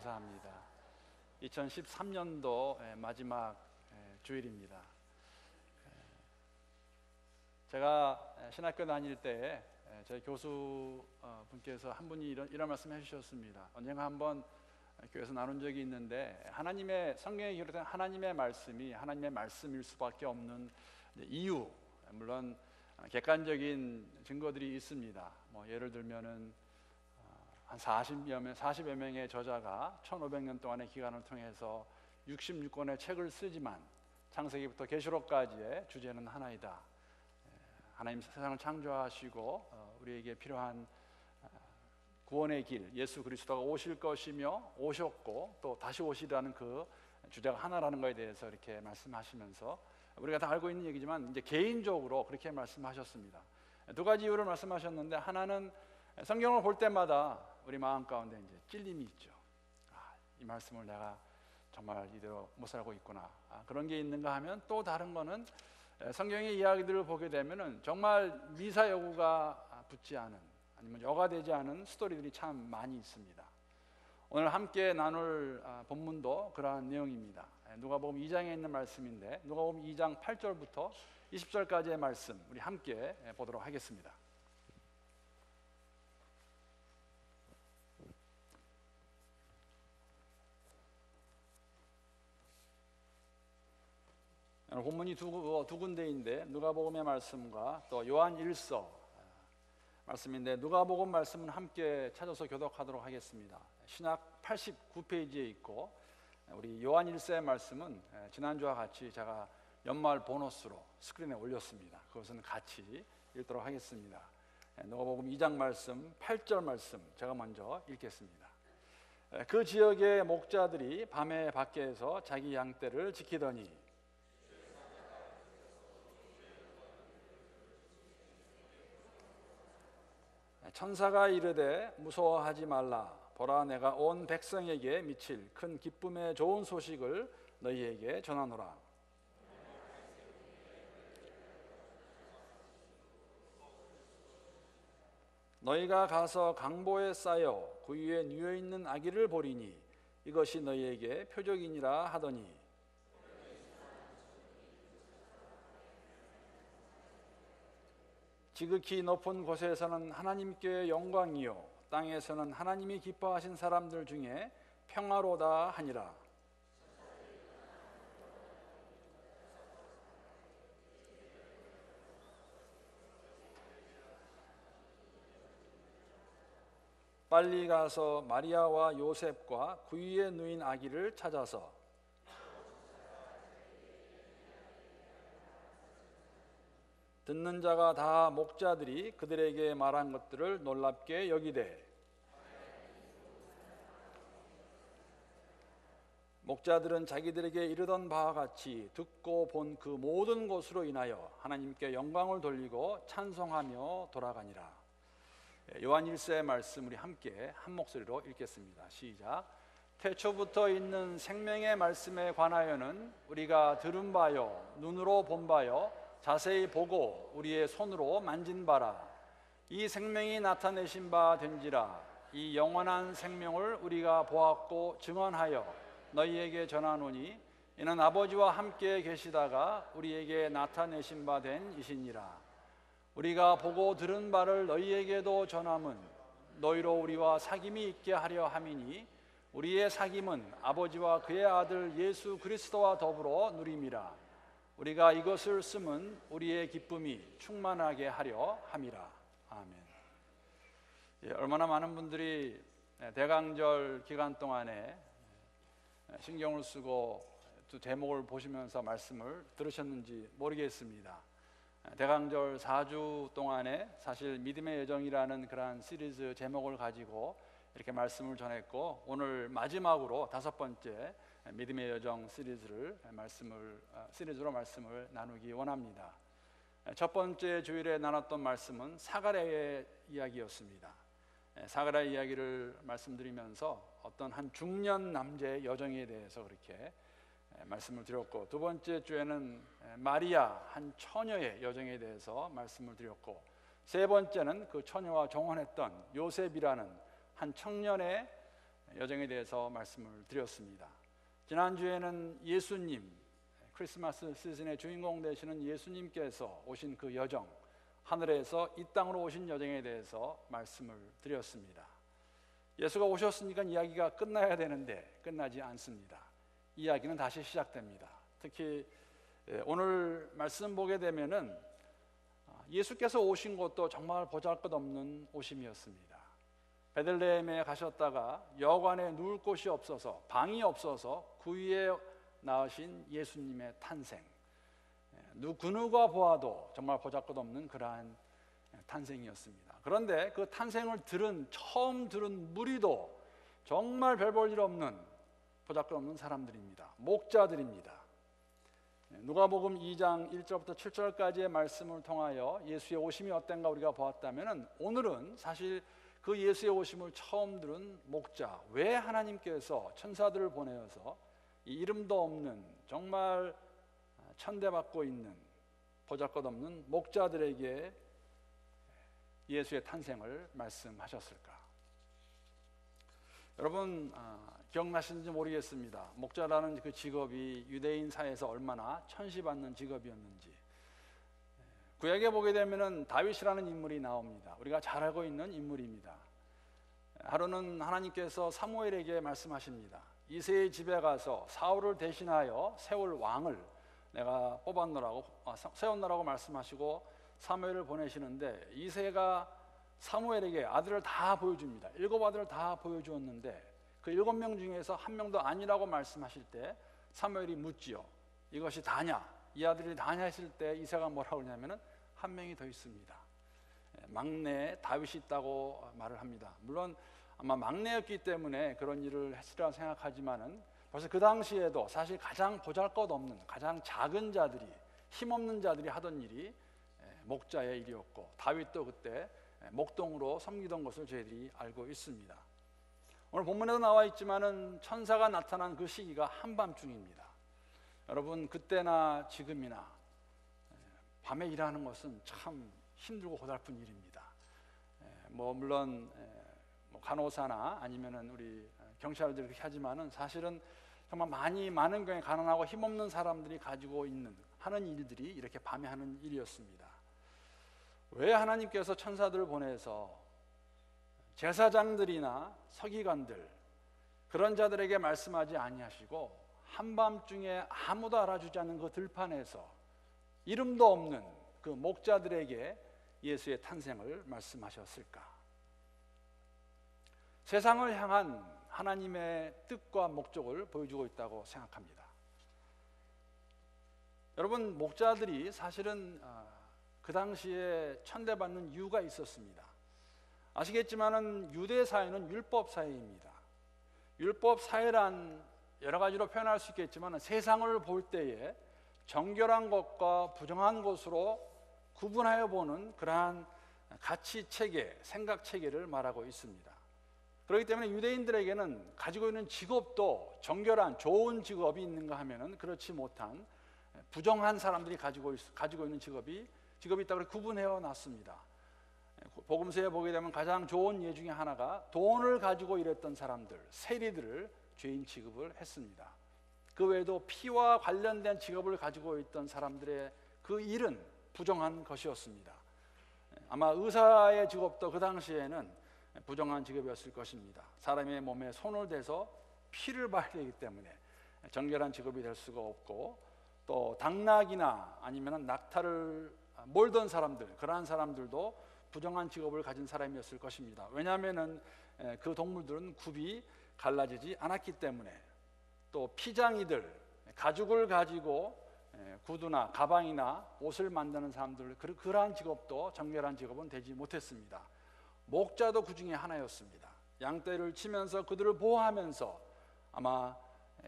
감사합니다. 2013년도 마지막 주일입니다. 제가 신학교 다닐 때 저희 교수 분께서 한 분이 이런 말씀 해주셨습니다. 언젠가 한번 교회에서 나눈 적이 있는데, 하나님의 성경에 기록된 하나님의 말씀이 하나님의 말씀일 수밖에 없는 이유, 물론 객관적인 증거들이 있습니다. 예를 들면은 한 40여 명의 저자가 1500년 동안의 기간을 통해서 66권의 책을 쓰지만 창세기부터 계시록까지의 주제는 하나이다. 하나님 세상을 창조하시고 우리에게 필요한 구원의 길, 예수 그리스도가 오실 것이며 오셨고 또 다시 오시라는 그 주제가 하나라는 것에 대해서 이렇게 말씀하시면서, 우리가 다 알고 있는 얘기지만 이제 개인적으로 그렇게 말씀하셨습니다. 두 가지 이유를 말씀하셨는데, 하나는 성경을 볼 때마다 우리 마음 가운데 이제 찔림이 있죠. 이 말씀을 내가 정말 이대로 못 살고 있구나, 그런 게 있는가 하면, 또 다른 거는 성경의 이야기들을 보게 되면은 정말 미사여구가 붙지 않은, 아니면 여가 되지 않은 스토리들이 참 많이 있습니다. 오늘 함께 나눌 본문도 그러한 내용입니다. 누가복음 2장에 있는 말씀인데, 누가복음 2장 8절부터 20절까지의 말씀 우리 함께 보도록 하겠습니다. 본문이 두 군데인데, 누가복음의 말씀과 또 요한 1서 말씀인데, 누가복음 말씀은 함께 찾아서 교독하도록 하겠습니다. 신약 89페이지에 있고, 우리 요한 1서의 말씀은 지난주와 같이 제가 연말 보너스로 스크린에 올렸습니다. 그것은 같이 읽도록 하겠습니다. 누가복음 2장 말씀 8절 말씀 제가 먼저 읽겠습니다. 그 지역의 목자들이 밤에 밖에서 자기 양떼를 지키더니 천사가 이르되 무서워하지 말라. 보라, 내가 온 백성에게 미칠 큰 기쁨의 좋은 소식을 너희에게 전하노라. 너희가 가서 강보에 쌓여 그 위에 누워 있는 아기를 보리니 이것이 너희에게 표적이니라 하더니, 지극히 높은 곳에서는 하나님께 영광이요 땅에서는 하나님이 기뻐하신 사람들 중에 평화로다 하니라. 빨리 가서 마리아와 요셉과 그 위에 누인 아기를 찾아서 듣는 자가 다 목자들이 그들에게 말한 것들을 놀랍게 여기되, 목자들은 자기들에게 이르던 바와 같이 듣고 본 그 모든 것으로 인하여 하나님께 영광을 돌리고 찬송하며 돌아가니라. 요한 1서의 말씀 우리 함께 한 목소리로 읽겠습니다. 시작. 태초부터 있는 생명의 말씀에 관하여는 우리가 들은 바요 눈으로 본 바요 자세히 보고 우리의 손으로 만진 바라. 이 생명이 나타내신 바 된지라. 이 영원한 생명을 우리가 보았고 증언하여 너희에게 전하노니 이는 아버지와 함께 계시다가 우리에게 나타내신 바 된 이시니라. 우리가 보고 들은 바를 너희에게도 전함은 너희로 우리와 사귐이 있게 하려 함이니 우리의 사귐은 아버지와 그의 아들 예수 그리스도와 더불어 누림이라. 우리가 이것을 쓰면 우리의 기쁨이 충만하게 하려 함이라. 아멘. 얼마나 많은 분들이 대강절 기간 동안에 신경을 쓰고 두 대목을 보시면서 말씀을 들으셨는지 모르겠습니다. 대강절 4주 동안에 사실 믿음의 여정이라는 그러한 시리즈 제목을 가지고 이렇게 말씀을 전했고, 오늘 마지막으로 5번째 믿음의 여정 시리즈로 말씀을 나누기 원합니다. 첫 번째 주일에 나눴던 말씀은 사가랴의 이야기였습니다. 사가랴의 이야기를 말씀드리면서 어떤 한 중년 남자의 여정에 대해서 그렇게 말씀을 드렸고, 두 번째 주에는 마리아 한 처녀의 여정에 대해서 말씀을 드렸고, 세 번째는 그 처녀와 정혼했던 요셉이라는 한 청년의 여정에 대해서 말씀을 드렸습니다. 지난주에는 예수님, 크리스마스 시즌의 주인공 되시는 예수님께서 오신 그 여정, 하늘에서 이 땅으로 오신 여정에 대해서 말씀을 드렸습니다. 예수가 오셨으니까 이야기가 끝나야 되는데 끝나지 않습니다. 이야기는 다시 시작됩니다. 특히 오늘 말씀 보게 되면은 예수께서 오신 것도 정말 보잘것없는 오심이었습니다. 베들레헴에 가셨다가 여관에 누울 곳이 없어서, 방이 없어서 그 위에 나으신 예수님의 탄생, 그 누가 보아도 정말 보잘것없는 그러한 탄생이었습니다. 그런데 그 탄생을 처음 들은 무리도 정말 별 볼 일 없는 보잘것없는 사람들입니다. 목자들입니다. 누가복음 2장 1절부터 7절까지의 말씀을 통하여 예수의 오심이 어땠가 우리가 보았다면, 오늘은 사실 그 예수의 오심을 처음 들은 목자, 왜 하나님께서 천사들을 보내어서 이 이름도 없는 정말 천대받고 있는 보잘것없는 목자들에게 예수의 탄생을 말씀하셨을까? 여러분 기억나시는지 모르겠습니다. 목자라는 그 직업이 유대인 사회에서 얼마나 천시받는 직업이었는지. 구약에 보게 되면은 다윗이라는 인물이 나옵니다. 우리가 잘 알고 있는 인물입니다. 하루는 하나님께서 사무엘에게 말씀하십니다. 이새의 집에 가서 사울을 대신하여 세울 왕을 내가 세웠노라고 말씀하시고 사무엘을 보내시는데, 이새가 사무엘에게 아들을 다 보여줍니다. 7 아들을 다 보여주었는데 그 7명 중에서 한 명도 아니라고 말씀하실 때 사무엘이 묻지요. 이것이 다냐? 이 아들이 다냐 했을 때 이새가 뭐라고 그러냐면은 한 명이 더 있습니다. 막내 다윗이 있다고 말을 합니다. 물론 아마 막내였기 때문에 그런 일을 했으리라 생각하지만은 벌써 그 당시에도 사실 가장 보잘것없는, 가장 작은 자들이, 힘없는 자들이 하던 일이 목자의 일이었고, 다윗도 그때 목동으로 섬기던 것을 저희들이 알고 있습니다. 오늘 본문에도 나와 있지만은 천사가 나타난 그 시기가 한밤중입니다. 여러분, 그때나 지금이나 밤에 일하는 것은 참 힘들고 고달픈 일입니다. 물론 간호사나 아니면은 우리 경찰들이 그렇게 하지만은 사실은 정말 많은 경우에 가난하고 힘없는 사람들이 가지고 하는 일들이 이렇게 밤에 하는 일이었습니다. 왜 하나님께서 천사들을 보내서 제사장들이나 서기관들, 그런 자들에게 말씀하지 아니하시고 한밤중에 아무도 알아주지 않는 그 들판에서 이름도 없는 그 목자들에게 예수의 탄생을 말씀하셨을까? 세상을 향한 하나님의 뜻과 목적을 보여주고 있다고 생각합니다. 여러분, 목자들이 사실은 그 당시에 천대받는 이유가 있었습니다. 아시겠지만은 유대 사회는 율법 사회입니다. 율법 사회란 여러 가지로 표현할 수 있겠지만 세상을 볼 때에 정결한 것과 부정한 것으로 구분하여 보는 그러한 가치 체계, 생각 체계를 말하고 있습니다. 그렇기 때문에 유대인들에게는 가지고 있는 직업도 정결한 좋은 직업이 있는가 하면은 그렇지 못한 부정한 사람들이 가지고 있는 직업이 있다고 구분해어 놨습니다. 복음서에 보게 되면 가장 좋은 예 중에 하나가 돈을 가지고 일했던 사람들, 세리들을 죄인 취급을 했습니다. 그 외에도 피와 관련된 직업을 가지고 있던 사람들의 그 일은 부정한 것이었습니다. 아마 의사의 직업도 그 당시에는 부정한 직업이었을 것입니다. 사람의 몸에 손을 대서 피를 봐야 되기 때문에 정결한 직업이 될 수가 없고, 또 당나귀나 아니면 낙타를 몰던 사람들, 그러한 사람들도 부정한 직업을 가진 사람이었을 것입니다. 왜냐하면 그 동물들은 굽이 갈라지지 않았기 때문에. 또 피장이들, 가죽을 가지고 구두나 가방이나 옷을 만드는 사람들, 그러한 직업도 정결한 직업은 되지 못했습니다. 목자도 그 중에 하나였습니다. 양떼를 치면서 그들을 보호하면서 아마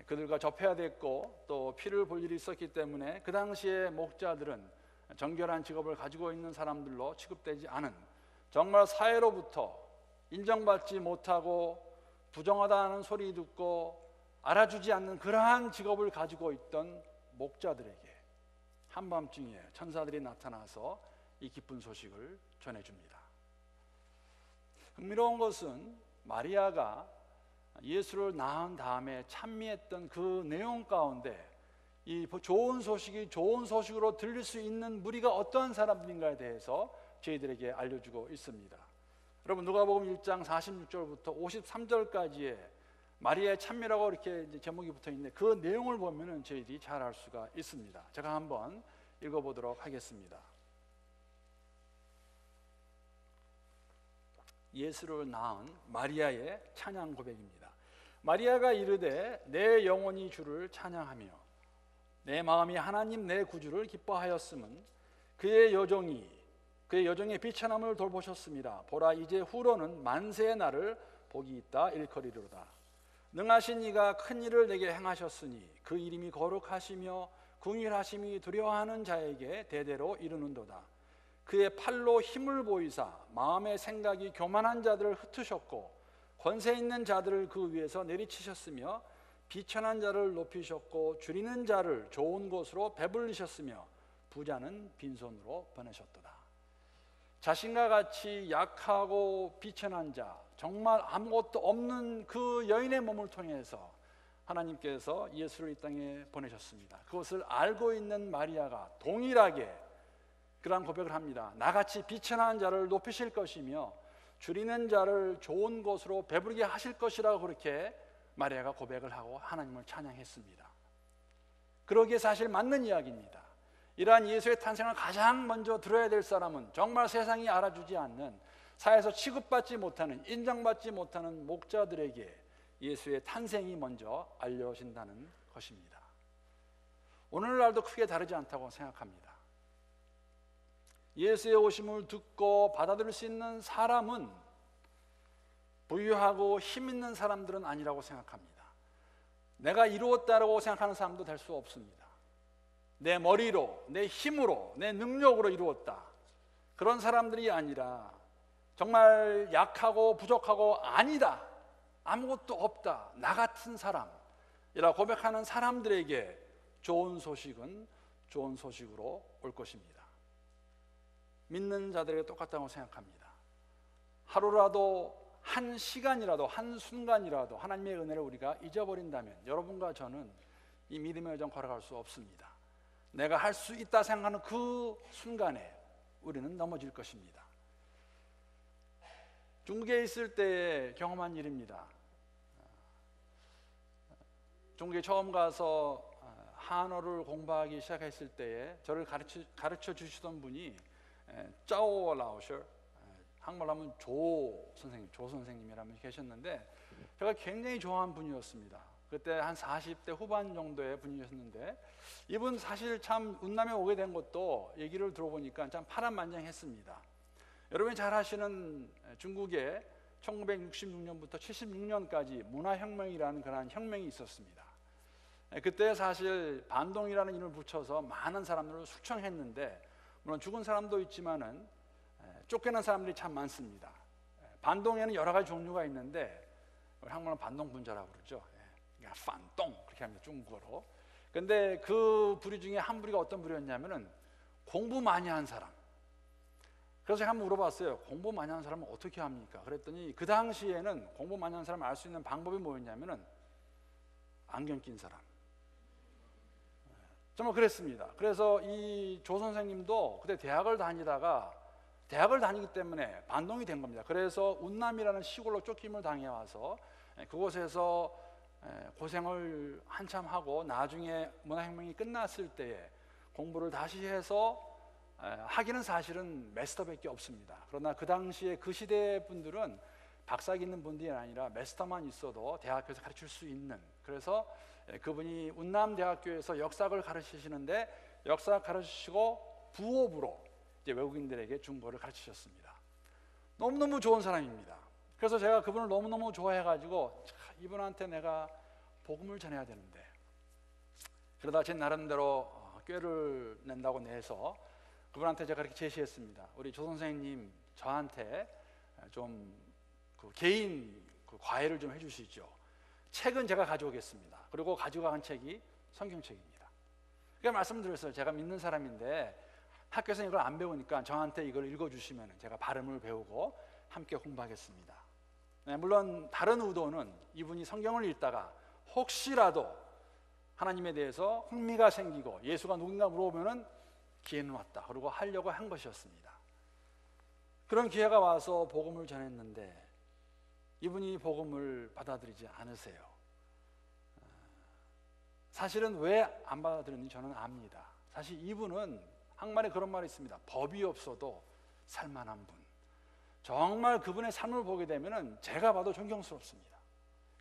그들과 접해야 됐고 또 피를 볼 일이 있었기 때문에 그 당시에 목자들은 정결한 직업을 가지고 있는 사람들로 취급되지 않은, 정말 사회로부터 인정받지 못하고 부정하다는 소리 듣고 알아주지 않는 그러한 직업을 가지고 있던 목자들에게 한밤중에 천사들이 나타나서 이 기쁜 소식을 전해줍니다. 흥미로운 것은 마리아가 예수를 낳은 다음에 찬미했던 그 내용 가운데 이 좋은 소식이 좋은 소식으로 들릴 수 있는 무리가 어떠한 사람들인가에 대해서 저희들에게 알려주고 있습니다. 여러분, 누가복음 1장 46절부터 53절까지의 마리아의 찬미라고 이렇게 제목이 붙어 있는데 그 내용을 보면은 저희들이 잘 알 수가 있습니다. 제가 한번 읽어보도록 하겠습니다. 예수를 낳은 마리아의 찬양 고백입니다. 마리아가 이르되 내 영혼이 주를 찬양하며 내 마음이 하나님 내 구주를 기뻐하였음은 그의 여종의 비천함을 돌보셨습니다. 보라, 이제 후로는 만세의 날을 복이 있다 일컬이로다. 능하신 이가 큰 일을 내게 행하셨으니 그 이름이 거룩하시며 궁일하심이 두려워하는 자에게 대대로 이르는도다. 그의 팔로 힘을 보이사 마음의 생각이 교만한 자들을 흩으셨고 권세 있는 자들을 그 위에서 내리치셨으며 비천한 자를 높이셨고 줄이는 자를 좋은 곳으로 배불리셨으며 부자는 빈손으로 보내셨도다. 자신과 같이 약하고 비천한 자, 정말 아무것도 없는 그 여인의 몸을 통해서 하나님께서 예수를 이 땅에 보내셨습니다. 그것을 알고 있는 마리아가 동일하게 그러한 고백을 합니다. 나같이 비천한 자를 높이실 것이며 줄이는 자를 좋은 곳으로 배부르게 하실 것이라고 그렇게 마리아가 고백을 하고 하나님을 찬양했습니다. 그러기에 사실 맞는 이야기입니다. 이러한 예수의 탄생을 가장 먼저 들어야 될 사람은 정말 세상이 알아주지 않는, 사회에서 취급받지 못하는, 인정받지 못하는 목자들에게 예수의 탄생이 먼저 알려진다는 것입니다. 오늘날도 크게 다르지 않다고 생각합니다. 예수의 오심을 듣고 받아들일 수 있는 사람은 부유하고 힘 있는 사람들은 아니라고 생각합니다. 내가 이루었다고 생각하는 사람도 될 수 없습니다. 내 머리로, 내 힘으로, 내 능력으로 이루었다, 그런 사람들이 아니라 정말 약하고 부족하고 아니다, 아무것도 없다, 나 같은 사람이라 고백하는 사람들에게 좋은 소식은 좋은 소식으로 올 것입니다. 믿는 자들에게 똑같다고 생각합니다. 하루라도, 한 시간이라도, 한 순간이라도 하나님의 은혜를 우리가 잊어버린다면 여러분과 저는 이 믿음의 여정 걸어갈 수 없습니다. 내가 할 수 있다 생각하는 그 순간에 우리는 넘어질 것입니다. 중국에 있을 때 경험한 일입니다. 중국에 처음 가서 한어를 공부하기 시작했을 때에 저를 가르쳐 주시던 분이 짜오 라오셔, 한국말로 하면 조 선생님이라면 계셨는데 제가 굉장히 좋아하는 분이었습니다. 그때 한 40대 후반 정도의 분이셨는데 이분 사실 참 운남에 오게 된 것도 얘기를 들어보니까 참 파란만장했습니다. 여러분이 잘 아시는 중국에 1966년부터 76년까지 문화혁명이라는 그런 혁명이 있었습니다. 그때 사실 반동이라는 이름을 붙여서 많은 사람들을 숙청했는데, 물론 죽은 사람도 있지만은 쫓겨난 사람들이 참 많습니다. 반동에는 여러 가지 종류가 있는데 한국말은 반동분자라고 그러죠. 판동 그렇게 합니다, 중국어로. 근데 그 부류 중에 한 부류가 어떤 부류였냐면은 공부 많이 한 사람. 그래서 제가 한번 물어봤어요. 공부 많이 한 사람은 어떻게 합니까? 그랬더니 그 당시에는 공부 많이 한 사람을 알 수 있는 방법이 뭐였냐면은 안경 낀 사람. 정말 그랬습니다. 그래서 이 조 선생님도 그때 대학을 다니기 때문에 반동이 된 겁니다. 그래서 운남이라는 시골로 쫓김을 당해 와서 그곳에서 고생을 한참 하고 나중에 문화혁명이 끝났을 때에 공부를 다시 해서 하기는 사실은 마스터밖에 없습니다. 그러나 그 당시에 그 시대 분들은 박사기 있는 분들이 아니라 마스터만 있어도 대학교에서 가르칠 수 있는, 그래서 그분이 운남대학교에서 역사학을 가르치시는데 역사학 가르치시고 부업으로 이제 외국인들에게 중국어를 가르치셨습니다. 너무너무 좋은 사람입니다. 그래서 제가 그분을 너무너무 좋아해가지고 이분한테 내가 복음을 전해야 되는데, 그러다 제 나름대로 꾀를 낸다고 내서 그분한테 제가 그렇게 제시했습니다. 우리 조 선생님 저한테 좀 개인 과외를 좀 해주시죠. 책은 제가 가져오겠습니다. 그리고 가져간 책이 성경책입니다. 그러니까 말씀드렸어요. 제가 믿는 사람인데 학교에서 이걸 안 배우니까 저한테 이걸 읽어주시면 제가 발음을 배우고 함께 공부하겠습니다. 물론 다른 의도는 이분이 성경을 읽다가 혹시라도 하나님에 대해서 흥미가 생기고 예수가 누군가 물어보면 기회는 왔다 그러고 하려고 한 것이었습니다. 그런 기회가 와서 복음을 전했는데 이분이 복음을 받아들이지 않으세요. 사실은 왜 안 받아들였는지 저는 압니다. 사실 이분은 한말에 그런 말이 있습니다. 법이 없어도 살만한 분. 정말 그분의 삶을 보게 되면 제가 봐도 존경스럽습니다.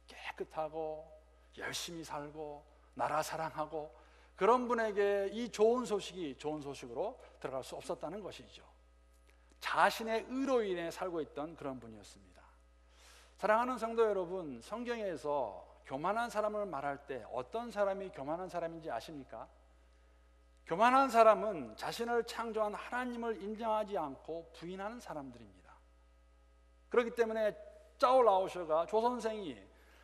깨끗하고 열심히 살고 나라 사랑하고 그런 분에게 이 좋은 소식이 좋은 소식으로 들어갈 수 없었다는 것이죠. 자신의 의로 인해 살고 있던 그런 분이었습니다. 사랑하는 성도 여러분, 성경에서 교만한 사람을 말할 때 어떤 사람이 교만한 사람인지 아십니까? 교만한 사람은 자신을 창조한 하나님을 인정하지 않고 부인하는 사람들입니다. 그렇기 때문에 짜오 라오셔가 조선생이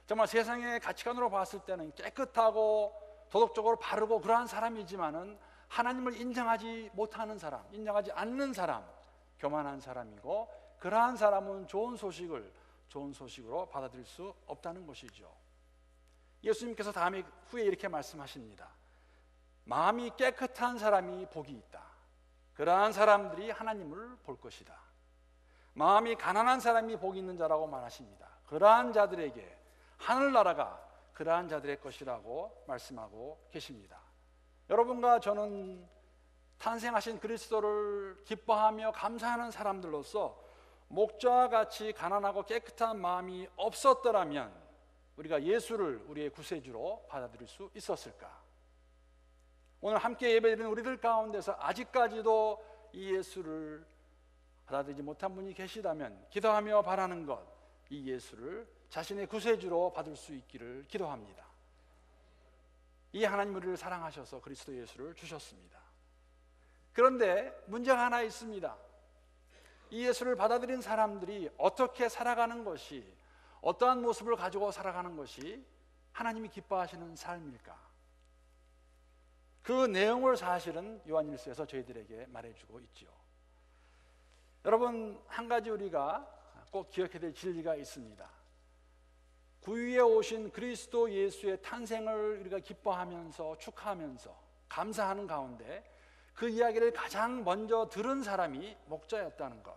정말 세상의 가치관으로 봤을 때는 깨끗하고 도덕적으로 바르고 그러한 사람이지만은 하나님을 인정하지 못하는 사람, 인정하지 않는 사람, 교만한 사람이고 그러한 사람은 좋은 소식을 좋은 소식으로 받아들일 수 없다는 것이죠. 예수님께서 후에 이렇게 말씀하십니다. 마음이 깨끗한 사람이 복이 있다. 그러한 사람들이 하나님을 볼 것이다. 마음이 가난한 사람이 복이 있는 자라고 말하십니다. 그러한 자들에게 하늘나라가 그러한 자들의 것이라고 말씀하고 계십니다. 여러분과 저는 탄생하신 그리스도를 기뻐하며 감사하는 사람들로서 목자와 같이 가난하고 깨끗한 마음이 없었더라면 우리가 예수를 우리의 구세주로 받아들일 수 있었을까? 오늘 함께 예배드리는 우리들 가운데서 아직까지도 이 예수를 받아들이지 못한 분이 계시다면 기도하며 바라는 것, 이 예수를 자신의 구세주로 받을 수 있기를 기도합니다. 이 하나님 우리를 사랑하셔서 그리스도 예수를 주셨습니다. 그런데 문제가 하나 있습니다. 이 예수를 받아들인 사람들이 어떻게 살아가는 것이, 어떠한 모습을 가지고 살아가는 것이 하나님이 기뻐하시는 삶일까? 그 내용을 사실은 요한일서에서 저희들에게 말해주고 있죠. 여러분, 한 가지 우리가 꼭 기억해야 될 진리가 있습니다. 구유에 오신 그리스도 예수의 탄생을 우리가 기뻐하면서 축하하면서 감사하는 가운데 그 이야기를 가장 먼저 들은 사람이 목자였다는 것,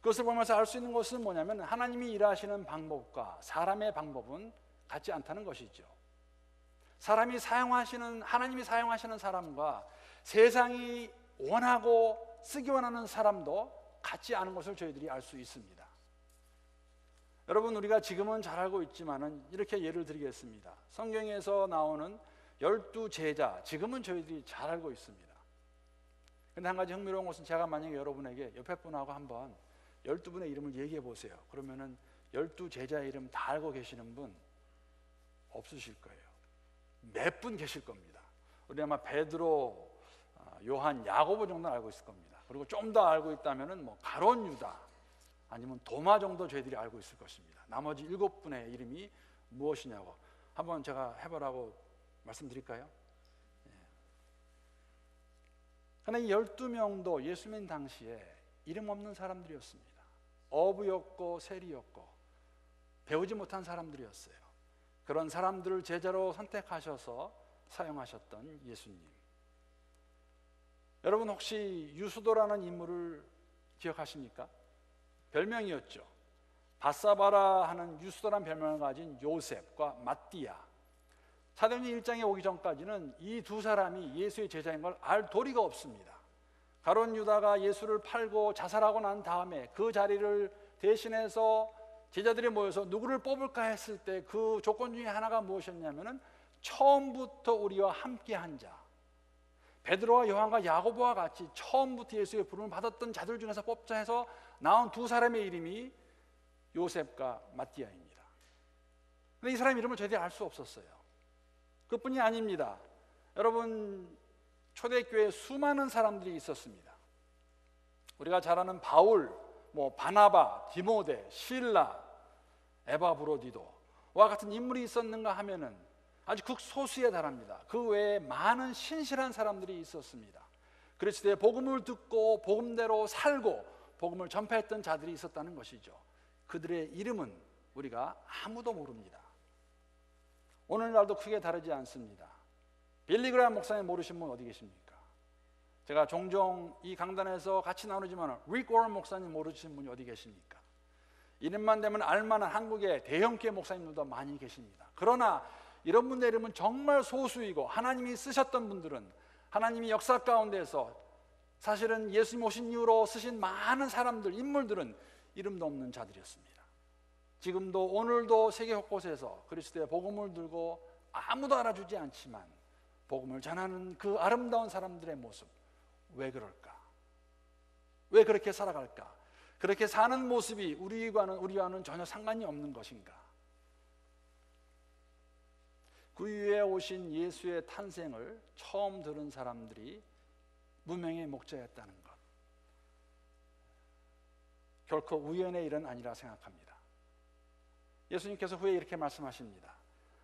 그것을 보면서 알 수 있는 것은 뭐냐면 하나님이 일하시는 방법과 사람의 방법은 같지 않다는 것이죠. 하나님이 사용하시는 사람과 세상이 원하고 쓰기 원하는 사람도 같지 않은 것을 저희들이 알 수 있습니다. 여러분, 우리가 지금은 잘 알고 있지만은 이렇게 예를 드리겠습니다. 성경에서 나오는 12제자, 지금은 저희들이 잘 알고 있습니다. 근데 한 가지 흥미로운 것은 제가 만약에 여러분에게 옆에 분하고 한번 12분의 이름을 얘기해 보세요. 그러면은 12제자의 이름 다 알고 계시는 분 없으실 거예요. 몇 분 계실 겁니다. 우리 아마 베드로, 요한, 야고보 정도는 알고 있을 겁니다. 그리고 좀 더 알고 있다면은 뭐 가론, 유다, 아니면 도마 정도 저희들이 알고 있을 것입니다. 나머지 7분의 이름이 무엇이냐고 한번 제가 해보라고 말씀드릴까요? 그러나 이 12명도 예수 믿는 당시에 이름 없는 사람들이었습니다. 어부였고 세리였고 배우지 못한 사람들이었어요. 그런 사람들을 제자로 선택하셔서 사용하셨던 예수님. 여러분, 혹시 유수도라는 인물을 기억하십니까? 별명이었죠. 바사바라 하는 유수도라는 별명을 가진 요셉과 마띠아. 사도행전 1장에 오기 전까지는 이 두 사람이 예수의 제자인 걸 알 도리가 없습니다. 가론 유다가 예수를 팔고 자살하고 난 다음에 그 자리를 대신해서 제자들이 모여서 누구를 뽑을까 했을 때 그 조건 중에 하나가 무엇이었냐면은 처음부터 우리와 함께 한 자, 베드로와 요한과 야고보와 같이 처음부터 예수의 부름을 받았던 자들 중에서 뽑자 해서 나온 두 사람의 이름이 요셉과 마띠아입니다. 그런데 이 사람 이름을 저희들이 알 수 없었어요. 그뿐이 아닙니다. 여러분, 초대교회에 수많은 사람들이 있었습니다. 우리가 잘 아는 바울, 바나바, 디모데, 실라, 에바브로디도와 같은 인물이 있었는가 하면은 아주 극소수에 달합니다. 그 외에 많은 신실한 사람들이 있었습니다. 그리스도의 복음을 듣고 복음대로 살고 복음을 전파했던 자들이 있었다는 것이죠. 그들의 이름은 우리가 아무도 모릅니다. 오늘날도 크게 다르지 않습니다. 빌리 그레이엄 목사님 모르신 분 어디 계십니까? 제가 종종 이 강단에서 같이 나누지만 릭 워런 목사님 모르시는 분이 어디 계십니까? 이름만 되면 알만한 한국의 대형교회 목사님들도 많이 계십니다. 그러나 이런 분들 이름은 정말 소수이고 하나님이 쓰셨던 분들은 하나님이 역사 가운데서 사실은 예수님 오신 이후로 쓰신 많은 사람들, 인물들은 이름도 없는 자들이었습니다. 지금도 오늘도 세계 곳곳에서 그리스도의 복음을 들고 아무도 알아주지 않지만 복음을 전하는 그 아름다운 사람들의 모습, 왜 그럴까? 왜 그렇게 살아갈까? 그렇게 사는 모습이 우리와는 전혀 상관이 없는 것인가? 그 이후에 오신 예수의 탄생을 처음 들은 사람들이 무명의 목자였다는 것, 결코 우연의 일은 아니라 생각합니다. 예수님께서 후에 이렇게 말씀하십니다.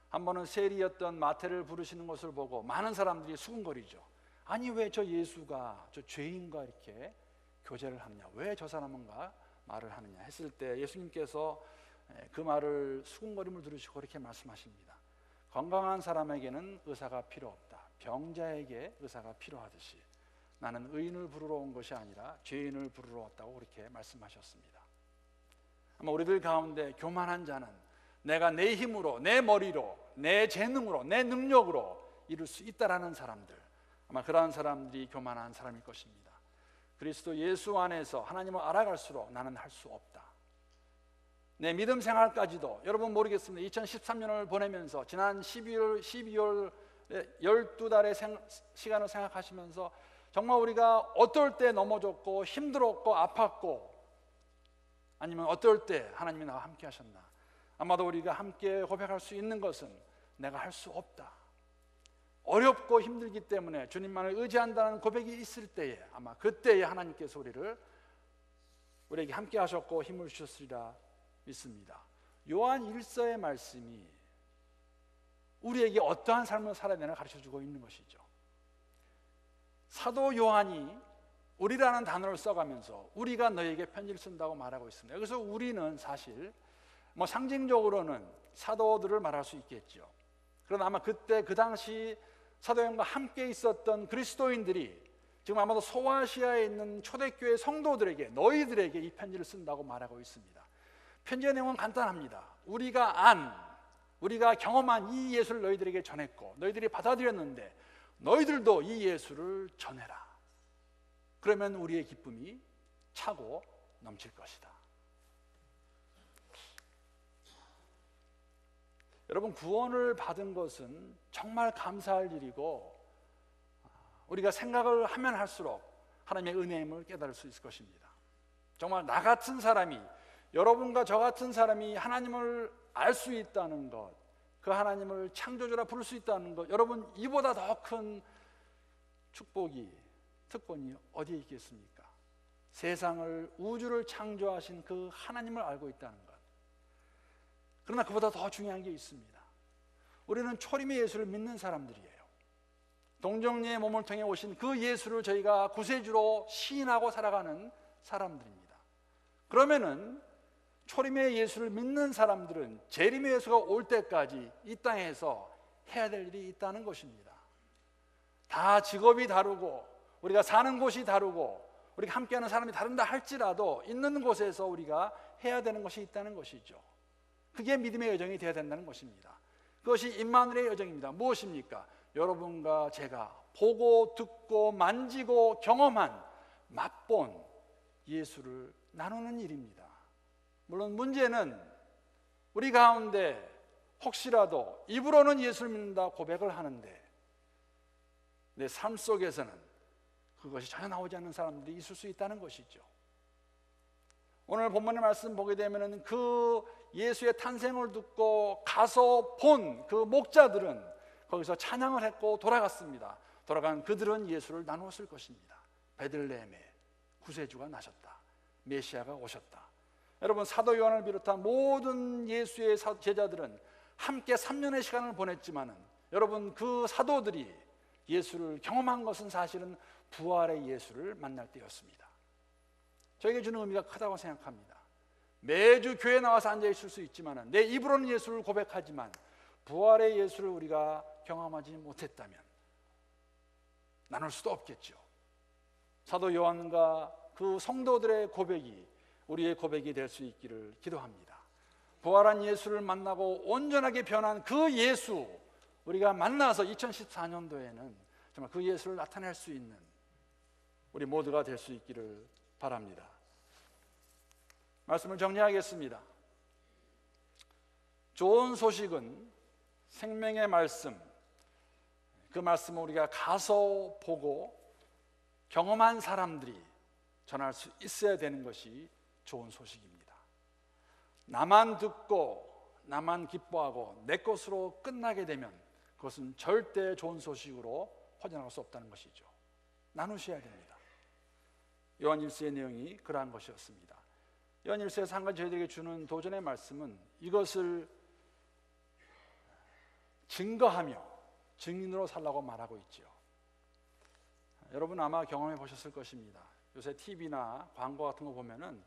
한 번은 세리였던 마태를 부르시는 것을 보고 많은 사람들이 수군거리죠. 아니 왜 저 예수가 저 죄인과 이렇게 교제를 하느냐, 왜 저 사람과 말을 하느냐 했을 때 예수님께서 그 말을 수군거림을 들으시고 그렇게 말씀하십니다. 건강한 사람에게는 의사가 필요 없다. 병자에게 의사가 필요하듯이 나는 의인을 부르러 온 것이 아니라 죄인을 부르러 왔다고 그렇게 말씀하셨습니다. 아마 우리들 가운데 교만한 자는 내가 내 힘으로, 내 머리로, 내 재능으로, 내 능력으로 이룰 수 있다라는 사람들, 아마 그러한 사람들이 교만한 사람일 것입니다. 그리스도 예수 안에서 하나님을 알아갈수록 나는 할 수 없다. 내 믿음 생활까지도 여러분 모르겠습니다. 2013년을 보내면서 지난 12월 12달의 시간을 생각하시면서 정말 우리가 어떨 때 넘어졌고 힘들었고 아팠고 아니면 어떨 때 하나님이 나와 함께 하셨나, 아마도 우리가 함께 고백할 수 있는 것은 내가 할 수 없다, 어렵고 힘들기 때문에 주님만을 의지한다는 고백이 있을 때에 아마 그때에 하나님께서 우리에게 함께 하셨고 힘을 주셨으리라 믿습니다. 요한 1서의 말씀이 우리에게 어떠한 삶을 살아야 되나 가르쳐주고 있는 것이죠. 사도 요한이 우리라는 단어를 써가면서 우리가 너에게 편지를 쓴다고 말하고 있습니다. 그래서 우리는 사실 상징적으로는 사도들을 말할 수 있겠죠. 그러나 아마 그때 그 당시 사도 요한과 함께 있었던 그리스도인들이 지금 아마도 소아시아에 있는 초대교회 성도들에게, 너희들에게 이 편지를 쓴다고 말하고 있습니다. 편지의 내용은 간단합니다. 우리가 경험한 이 예수를 너희들에게 전했고 너희들이 받아들였는데 너희들도 이 예수를 전해라. 그러면 우리의 기쁨이 차고 넘칠 것이다. 여러분, 구원을 받은 것은 정말 감사할 일이고 우리가 생각을 하면 할수록 하나님의 은혜임을 깨달을 수 있을 것입니다. 정말 나 같은 사람이, 여러분과 저 같은 사람이 하나님을 알 수 있다는 것, 그 하나님을 창조주라 부를 수 있다는 것, 여러분 이보다 더 큰 축복이, 특권이 어디에 있겠습니까? 세상을, 우주를 창조하신 그 하나님을 알고 있다는 것. 그러나 그보다 더 중요한 게 있습니다. 우리는 초림의 예수를 믿는 사람들이에요. 동정녀의 몸을 통해 오신 그 예수를 저희가 구세주로 시인하고 살아가는 사람들입니다. 그러면은 초림의 예수를 믿는 사람들은 재림의 예수가 올 때까지 이 땅에서 해야 될 일이 있다는 것입니다. 다 직업이 다르고 우리가 사는 곳이 다르고 우리가 함께하는 사람이 다른다 할지라도 있는 곳에서 우리가 해야 되는 것이 있다는 것이죠. 그게 믿음의 여정이 되어야 된다는 것입니다. 그것이 임마누엘의 여정입니다. 무엇입니까? 여러분과 제가 보고 듣고 만지고 경험한, 맛본 예수를 나누는 일입니다. 물론 문제는 우리 가운데 혹시라도 입으로는 예수를 믿는다 고백을 하는데 내 삶 속에서는 그것이 전혀 나오지 않는 사람들이 있을 수 있다는 것이죠. 오늘 본문의 말씀 보게 되면 그 예수의 탄생을 듣고 가서 본 그 목자들은 거기서 찬양을 했고 돌아갔습니다. 돌아간 그들은 예수를 나누었을 것입니다. 베들레헴에 구세주가 나셨다, 메시아가 오셨다. 여러분, 사도 요한을 비롯한 모든 예수의 제자들은 함께 3년의 시간을 보냈지만은 여러분, 그 사도들이 예수를 경험한 것은 사실은 부활의 예수를 만날 때였습니다. 저에게 주는 의미가 크다고 생각합니다. 매주 교회 나와서 앉아 있을 수 있지만 내 입으로는 예수를 고백하지만 부활의 예수를 우리가 경험하지 못했다면 나눌 수도 없겠죠. 사도 요한과 그 성도들의 고백이 우리의 고백이 될 수 있기를 기도합니다. 부활한 예수를 만나고 온전하게 변한 그 예수, 우리가 만나서 2014년도에는 정말 그 예수를 나타낼 수 있는 우리 모두가 될 수 있기를 바랍니다. 말씀을 정리하겠습니다. 좋은 소식은 생명의 말씀, 그 말씀을 우리가 가서 보고 경험한 사람들이 전할 수 있어야 되는 것이 좋은 소식입니다. 나만 듣고 나만 기뻐하고 내 것으로 끝나게 되면 그것은 절대 좋은 소식으로 퍼져나갈 수 없다는 것이죠. 나누셔야 됩니다. 요한일서의 내용이 그러한 것이었습니다. 요한일서에서 한 가지 저희들에게 주는 도전의 말씀은 이것을 증거하며 증인으로 살라고 말하고 있죠. 여러분 아마 경험해 보셨을 것입니다. 요새 TV나 광고 같은 거 보면은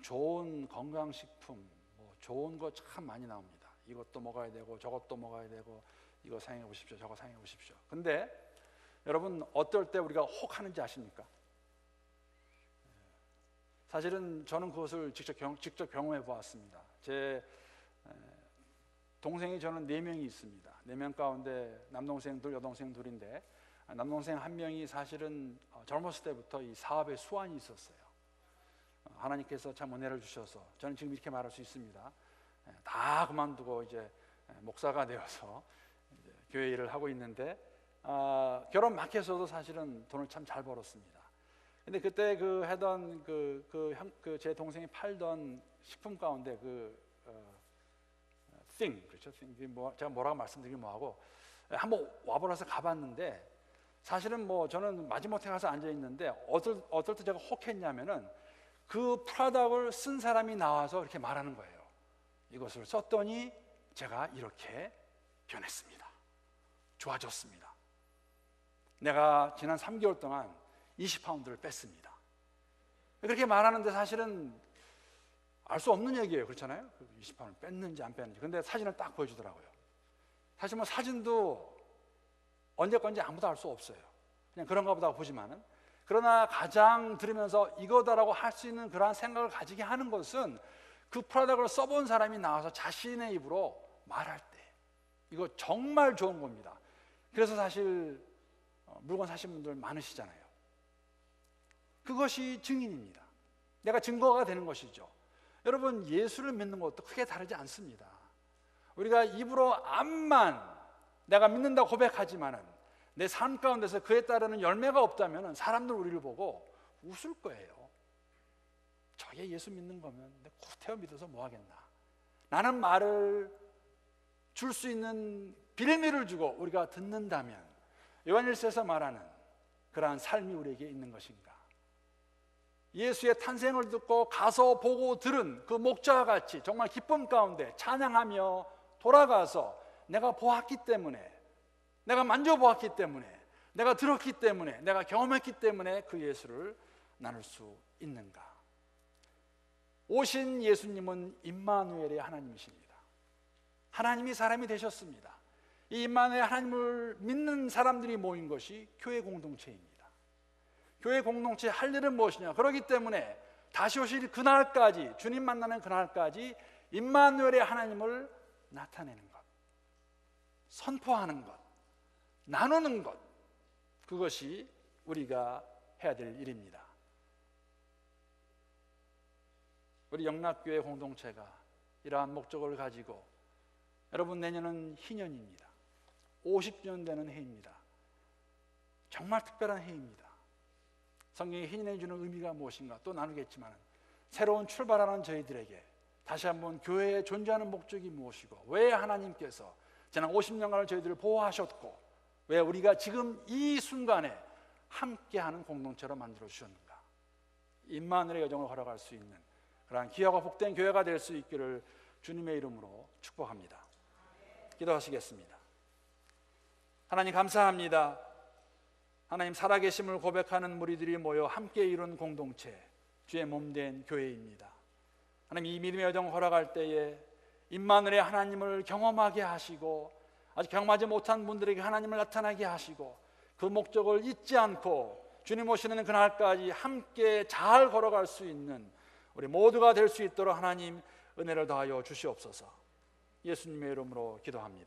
좋은 건강식품, 좋은 거 참 많이 나옵니다. 이것도 먹어야 되고 저것도 먹어야 되고 이거 사용해 보십시오, 저거 사용해 보십시오. 근데 여러분 어떨 때 우리가 혹하는지 아십니까? 사실은 저는 그것을 직접 경험해 보았습니다. 제 동생이 저는 4명이 있습니다. 4명 가운데 남동생 둘, 여동생 둘인데 남동생 한 명이 사실은 젊었을 때부터 이 사업에 수완이 있었어요. 하나님께서 참 은혜를 주셔서 저는 지금 이렇게 말할 수 있습니다. 다 그만두고 이제 목사가 되어서 이제 교회 일을 하고 있는데 결혼 막 해서도 사실은 돈을 참 잘 벌었습니다. 근데 그때 그 하던 제 동생이 팔던 식품 가운데 그렇죠. 제가 뭐라고 말씀드리기 뭐하고 한번 와보라서 가봤는데 사실은 저는 마지못해 가서 앉아 있는데 어떨 때 제가 혹했냐면은 그 프로덕트를 쓴 사람이 나와서 이렇게 말하는 거예요. 이것을 썼더니 제가 이렇게 변했습니다. 좋아졌습니다. 내가 지난 3개월 동안 20파운드를 뺐습니다. 그렇게 말하는데 사실은 알 수 없는 얘기예요. 그렇잖아요. 20파운드 뺐는지 안 뺐는지. 근데 사진을 딱 보여주더라고요. 사실 사진도 언제 건지 아무도 알 수 없어요. 그냥 그런가 보다 보지만은. 그러나 가장 들으면서 이거다라고 할 수 있는 그러한 생각을 가지게 하는 것은 그 프로덕트를 써본 사람이 나와서 자신의 입으로 말할 때 이거 정말 좋은 겁니다. 그래서 사실 물건 사신 분들 많으시잖아요. 그것이 증인입니다. 내가 증거가 되는 것이죠. 여러분 예수를 믿는 것도 크게 다르지 않습니다. 우리가 입으로 암만 내가 믿는다고 고백하지만은 내 삶 가운데서 그에 따르는 열매가 없다면 사람들 우리를 보고 웃을 거예요. 저게 예수 믿는 거면 내 구태여 믿어서 뭐 하겠나. 라는 말을 줄 수 있는 빌미를 주고 우리가 듣는다면 요한일서에서 말하는 그러한 삶이 우리에게 있는 것인가. 예수의 탄생을 듣고 가서 보고 들은 그 목자와 같이 정말 기쁨 가운데 찬양하며 돌아가서 내가 보았기 때문에, 내가 만져보았기 때문에, 내가 들었기 때문에, 내가 경험했기 때문에 그 예수를 나눌 수 있는가. 오신 예수님은 임마누엘의 하나님이십니다. 하나님이 사람이 되셨습니다. 이 임마누엘 하나님을 믿는 사람들이 모인 것이 교회 공동체입니다. 교회 공동체의 할 일은 무엇이냐. 그렇기 때문에 다시 오실 그날까지, 주님 만나는 그날까지 임마누엘의 하나님을 나타내는 것, 선포하는 것, 나누는 것, 그것이 우리가 해야 될 일입니다. 우리 영락교회 공동체가 이러한 목적을 가지고 여러분 내년은 희년입니다. 50주년 되는 해입니다. 정말 특별한 해입니다. 성경이 희년해 주는 의미가 무엇인가 또 나누겠지만 새로운 출발하는 저희들에게 다시 한번 교회에 존재하는 목적이 무엇이고 왜 하나님께서 지난 50년간을 저희들을 보호하셨고 왜 우리가 지금 이 순간에 함께하는 공동체로 만들어 주셨는가. 임마누엘의 여정을 걸어갈 수 있는 그러한 귀하고 복된 교회가 될 수 있기를 주님의 이름으로 축복합니다. 기도하시겠습니다. 하나님 감사합니다. 하나님 살아계심을 고백하는 무리들이 모여 함께 이룬 공동체, 주의 몸된 교회입니다. 하나님, 이 믿음의 여정 걸어갈 때에 임마누엘의 하나님을 경험하게 하시고 아직 경험하지 못한 분들에게 하나님을 나타나게 하시고 그 목적을 잊지 않고 주님 오시는 그날까지 함께 잘 걸어갈 수 있는 우리 모두가 될 수 있도록 하나님 은혜를 더하여 주시옵소서. 예수님의 이름으로 기도합니다.